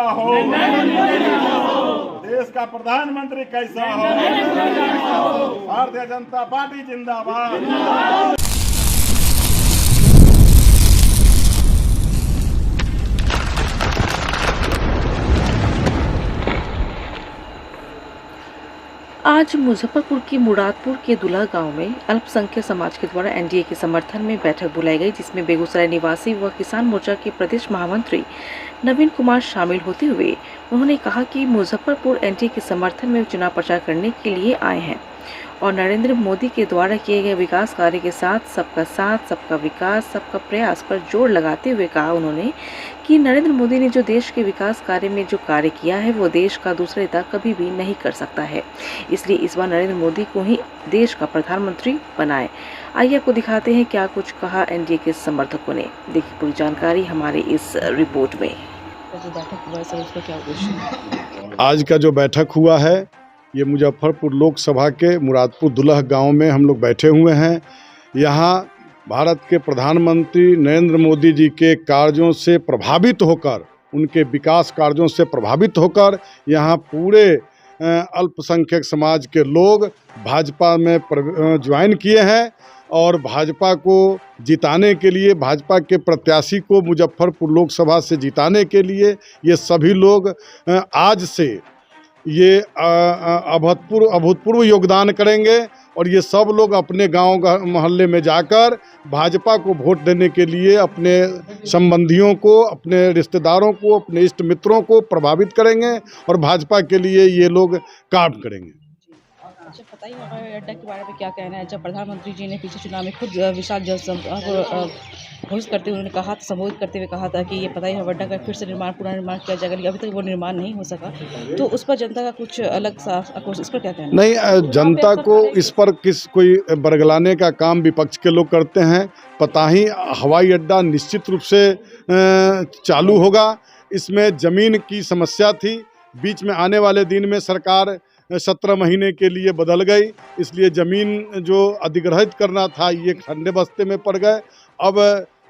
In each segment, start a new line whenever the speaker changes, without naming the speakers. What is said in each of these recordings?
हो, देश का प्रधानमंत्री कैसा हो, भारतीय जनता पार्टी जिंदाबाद।
आज मुजफ्फरपुर की मुरादपुर के दुल्हा गांव में अल्पसंख्यक समाज के द्वारा एनडीए के समर्थन में बैठक बुलाई गई, जिसमें बेगूसराय निवासी व किसान मोर्चा के प्रदेश महामंत्री नवीन कुमार शामिल होते हुए उन्होंने कहा कि मुजफ्फरपुर एनडीए के समर्थन में चुनाव प्रचार करने के लिए आए हैं और नरेंद्र मोदी के द्वारा किए गए विकास कार्य के साथ, सबका विकास, सबका प्रयास पर जोर लगाते हुए कहा उन्होंने कि नरेंद्र मोदी ने जो देश के विकास कार्य में जो कार्य किया है वो देश का दूसरा नेता कभी भी नहीं कर सकता है, इसलिए इस बार नरेंद्र मोदी को ही देश का प्रधानमंत्री बनाए। आइए आपको दिखाते हैं क्या कुछ कहा एनडीए के समर्थकों ने। देखिए पूरी जानकारी हमारे इस रिपोर्ट में।
आज का जो बैठक हुआ है ये मुजफ्फरपुर लोकसभा के मुरादपुर दुल्हा गांव में हम लोग बैठे हुए हैं। यहाँ भारत के प्रधानमंत्री नरेंद्र मोदी जी के कार्यों से प्रभावित होकर, उनके विकास कार्यों से प्रभावित होकर यहाँ पूरे अल्पसंख्यक समाज के लोग भाजपा में ज्वाइन किए हैं और भाजपा को जिताने के लिए, भाजपा के प्रत्याशी को मुजफ्फरपुर लोकसभा से जिताने के लिए ये सभी लोग आज से ये अभूतपूर्व योगदान करेंगे और ये सब लोग अपने गांव मोहल्ले में जाकर भाजपा को वोट देने के लिए अपने संबंधियों को, अपने रिश्तेदारों को, अपने इष्ट मित्रों को प्रभावित करेंगे और भाजपा के लिए ये लोग काम करेंगे।
अच्छा बताइए, हवाई अड्डा के बारे में क्या कहना है? जब प्रधानमंत्री जी ने पिछले चुनाव में खुद विशाल जन घोषित करते हुए उन्होंने कहा, संबोधित करते हुए कहा था कि ये पता ही हवाई अड्डा का फिर से पूरा निर्माण किया जाएगा, लेकिन अभी तक वो निर्माण नहीं हो सका, तो उस पर जनता का कुछ अलग सा आक्रोश, इस पर क्या कहना है?
नहीं, जनता को इस पर कोई बरगलाने का काम विपक्ष के लोग करते हैं। पता ही हवाई अड्डा निश्चित रूप से चालू होगा। इसमें ज़मीन की समस्या थी, बीच में आने वाले दिन में सरकार 17 महीने के लिए बदल गई, इसलिए ज़मीन जो अधिग्रहित करना था ये ठंडे बस्ते में पड़ गए। अब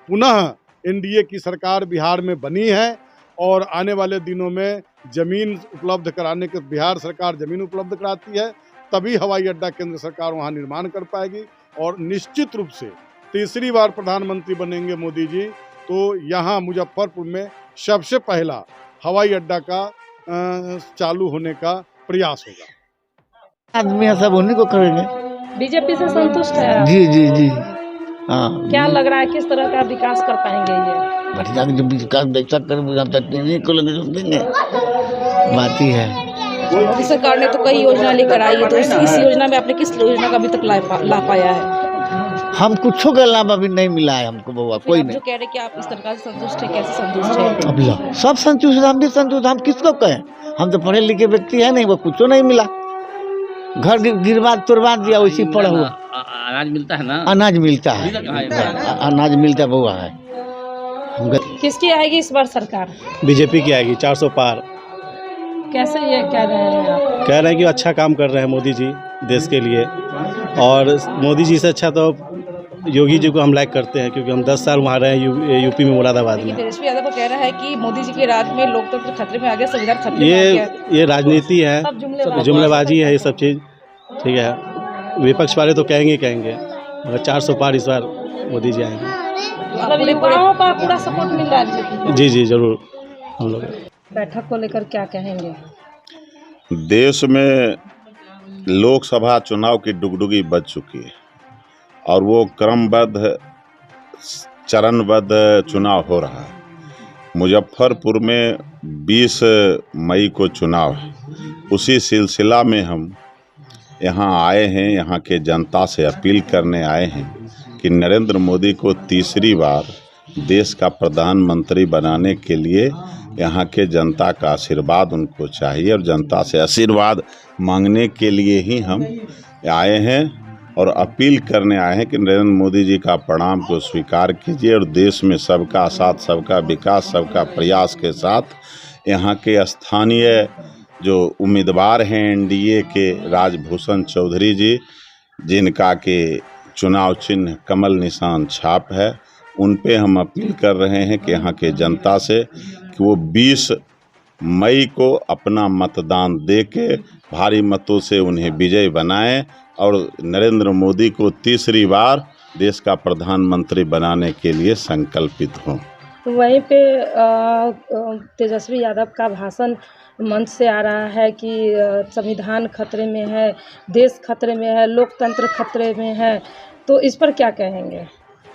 पुनः एनडीए की सरकार बिहार में बनी है और आने वाले दिनों में ज़मीन उपलब्ध कराने के, बिहार सरकार ज़मीन उपलब्ध कराती है तभी हवाई अड्डा केंद्र सरकार वहाँ निर्माण कर पाएगी और निश्चित रूप से तीसरी बार प्रधानमंत्री बनेंगे मोदी जी, तो यहाँ मुजफ्फरपुर में सबसे पहला हवाई अड्डा का चालू होने का प्रयास होगा।
आदमी सब उन्हीं को करेंगे।
बीजेपी से संतुष्ट है?
जी जी जी हाँ।
क्या लग रहा है किस तरह का विकास कर पाएंगे ये?
बढ़िया जो विकास देखा करेंगे को लगे देंगे, बात ही है।
मोदी सरकार ने तो कई योजना लेकर आई है, तो इस योजना में आपने किस योजना का अभी तक ला पाया है?
हम कुछ का लाभ अभी नहीं मिला है हमको बउआ, कोई नहीं।
जो कह रहे कि आप इस सरकार से संतुष्ट है, कैसे संतुष्ट है?
अब सब संतुष्ट, हम भी संतुष्ट। हम किसको कहें, हम तो पढ़े लिखे व्यक्ति है नहीं, वो कुछ नहीं मिला। घर गिरवा तुरवा दिया, वैसी पड़ा हुआ।
अनाज मिलता है ना?
अनाज मिलता है, अनाज मिलता बउआ है।
किसकी आएगी इस बार सरकार?
बीजेपी की आएगी, 400 पार।
कैसे ये कह रहे हैं आप?
कह रहे हैं कि अच्छा काम कर रहे हैं मोदी जी देश के लिए, और मोदी जी से अच्छा तो योगी जी को हम लाइक करते हैं, क्योंकि हम 10 साल वहाँ रहे हैं यूपी में, मुरादाबाद में।
तेजस्वी यादव को कह रहा है कि मोदी जी के राज में लोकतंत्र खतरे में आ गया, संविधान खतरे में आ गया।
ये राजनीति है, जुमलेबाजी है, ये सब चीज़ ठीक है। विपक्ष वाले तो कहेंगे, मगर 400 पार इस बार मोदी जी आएंगे।
युवाओं का पूरा सपोर्ट मिल रहा है?
जी जरूर। हम लोग
बैठक को लेकर क्या कहेंगे?
देश में लोकसभा चुनाव की डुगडुगी बज चुकी है और वो क्रमबद्ध चरणबद्ध चुनाव हो रहा है। मुजफ्फरपुर में 20 मई को चुनाव है, उसी सिलसिला में हम यहाँ आए हैं, यहाँ के जनता से अपील करने आए हैं कि नरेंद्र मोदी को तीसरी बार देश का प्रधानमंत्री बनाने के लिए यहाँ के जनता का आशीर्वाद उनको चाहिए और जनता से आशीर्वाद मांगने के लिए ही हम आए हैं और अपील करने आए हैं कि नरेंद्र मोदी जी का प्रणाम को स्वीकार कीजिए और देश में सबका साथ, सबका विकास, सबका प्रयास के साथ यहाँ के स्थानीय जो उम्मीदवार हैं एनडीए के राजभूषण चौधरी जी, जिनका के चुनाव चिन्ह कमल निशान छाप है, उन पे हम अपील कर रहे हैं कि यहाँ के जनता से कि वो 20 मई को अपना मतदान देके भारी मतों से उन्हें विजय बनाएं और नरेंद्र मोदी को तीसरी बार देश का प्रधानमंत्री बनाने के लिए संकल्पित हों।
वहीं पे तेजस्वी यादव का भाषण मंच से आ रहा है कि संविधान खतरे में है, देश खतरे में है, लोकतंत्र खतरे में है, तो इस पर क्या कहेंगे?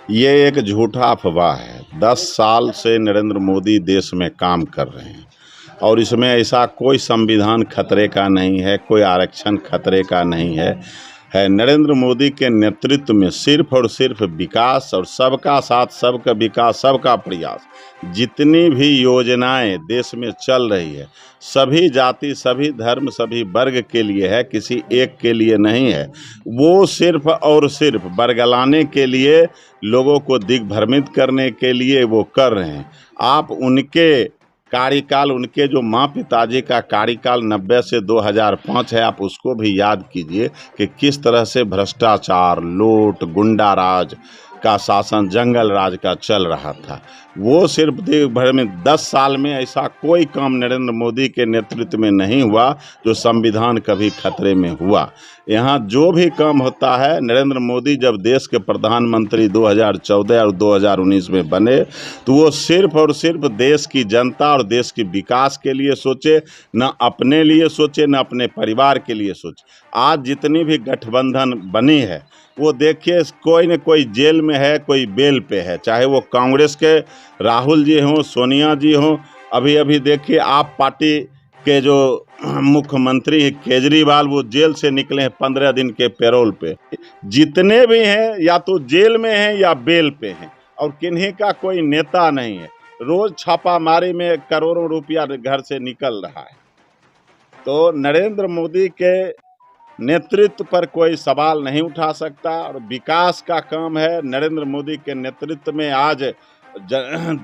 ये एक झूठा अफवाह है। 10 साल से नरेंद्र मोदी देश में काम कर रहे हैं और इसमें ऐसा कोई संविधान खतरे का नहीं है, कोई आरक्षण खतरे का नहीं है। नरेंद्र मोदी के नेतृत्व में सिर्फ और सिर्फ विकास और सबका साथ, सबका विकास, सबका प्रयास, जितनी भी योजनाएं देश में चल रही है सभी जाति, सभी धर्म, सभी वर्ग के लिए है, किसी एक के लिए नहीं है। वो सिर्फ और सिर्फ बरगलाने के लिए, लोगों को दिग्भ्रमित करने के लिए वो कर रहे हैं। आप उनके कार्यकाल, उनके जो माँ पिताजी का कार्यकाल 90 से 2005 है, आप उसको भी याद कीजिए कि किस तरह से भ्रष्टाचार, लूट, गुंडा राज का शासन, जंगल राज का चल रहा था। वो सिर्फ देश भर में 10 साल में ऐसा कोई काम नरेंद्र मोदी के नेतृत्व में नहीं हुआ जो संविधान कभी खतरे में हुआ। यहाँ जो भी काम होता है, नरेंद्र मोदी जब देश के प्रधानमंत्री 2014 और 2019 में बने तो वो सिर्फ और सिर्फ देश की जनता और देश के विकास के लिए सोचे, न अपने लिए सोचे, न अपने परिवार के लिए सोचे। आज जितनी भी गठबंधन बनी है वो देखिए, कोई न कोई जेल में है, कोई बेल पे है, चाहे वो कांग्रेस के राहुल जी हों, सोनिया जी हों। अभी अभी देखिए आप पार्टी के जो मुख्यमंत्री केजरीवाल, वो जेल से निकले हैं 15 दिन के पैरोल पे। जितने भी हैं या तो जेल में हैं या बेल पे हैं और किन्हीं का कोई नेता नहीं है। रोज छापामारी में करोड़ों रुपया घर से निकल रहा है। तो नरेंद्र मोदी के नेतृत्व पर कोई सवाल नहीं उठा सकता और विकास का काम है। नरेंद्र मोदी के नेतृत्व में आज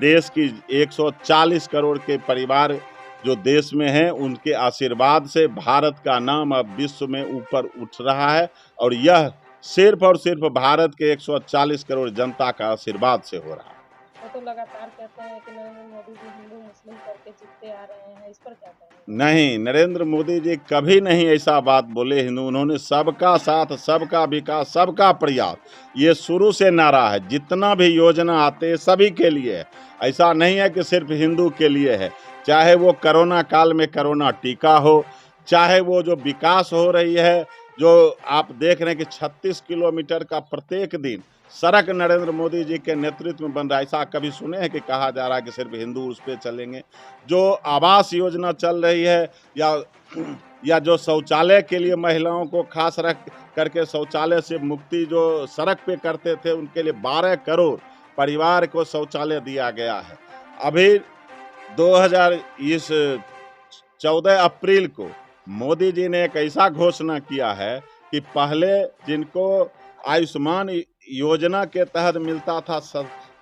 देश की 140 करोड़ के परिवार जो देश में हैं, उनके आशीर्वाद से भारत का नाम अब विश्व में ऊपर उठ रहा है और यह सिर्फ और सिर्फ भारत के 140 करोड़ जनता का आशीर्वाद से हो रहा है।
वो तो लगातार कहते हैं कि नरेंद्र मोदी जी हिंदू मुस्लिम करके जीतते आ रहे हैं, इस पर क्या कहेंगे?
नहीं, नरेंद्र मोदी जी कभी नहीं ऐसा बात बोले। उन्होंने सबका साथ, सबका विकास, सबका प्रयास, ये शुरू से नारा है। जितना भी योजना आते हैं सभी के लिए है, ऐसा नहीं है कि सिर्फ हिंदू के लिए है। चाहे वो कोरोना काल में कोरोना टीका हो, चाहे वो जो विकास हो रही है, जो आप देख रहे हैं कि 36 किलोमीटर का प्रत्येक दिन सड़क नरेंद्र मोदी जी के नेतृत्व में बन रहा है। ऐसा कभी सुने हैं कि कहा जा रहा है कि सिर्फ हिंदू उस पर चलेंगे? जो आवास योजना चल रही है या जो शौचालय के लिए महिलाओं को खास रख करके शौचालय से मुक्ति जो सड़क पे करते थे, उनके लिए 12 करोड़ परिवार को शौचालय दिया गया है। अभी 14 अप्रैल को मोदी जी ने एक ऐसा घोषणा किया है कि पहले जिनको आयुष्मान योजना के तहत मिलता था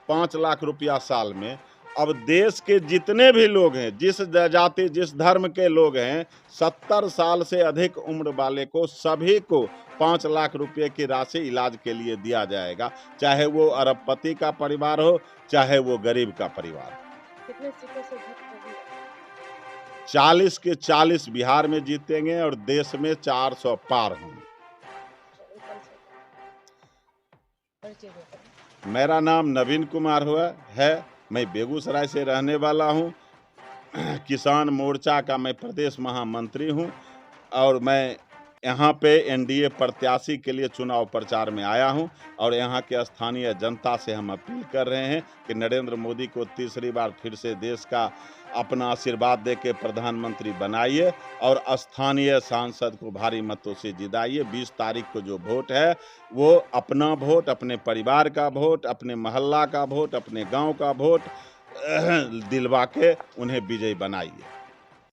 5 लाख रुपया साल में, अब देश के जितने भी लोग हैं, जिस जाति जिस धर्म के लोग हैं, 70 साल से अधिक उम्र वाले को सभी को 5 लाख रुपए की राशि इलाज के लिए दिया जाएगा, चाहे वो अरबपति का परिवार हो, चाहे वो गरीब का परिवार।
कितने सीटों से जीत होगी?
40 के 40 बिहार में जीतेंगे और देश में 400 पार होंगे। मेरा नाम नवीन कुमार है। मैं बेगूसराय से रहने वाला हूँ। किसान मोर्चा का मैं प्रदेश महामंत्री हूँ और मैं यहाँ पे एनडीए प्रत्याशी के लिए चुनाव प्रचार में आया हूँ और यहाँ के स्थानीय जनता से हम अपील कर रहे हैं कि नरेंद्र मोदी को तीसरी बार फिर से देश का अपना आशीर्वाद देके प्रधानमंत्री बनाइए और स्थानीय सांसद को भारी मतों से जिताइए। 20 तारीख को जो वोट है वो अपना वोट, अपने परिवार का वोट, अपने मोहल्ला का वोट, अपने गांव का वोट दिलवा के उन्हें विजयी बनाइए।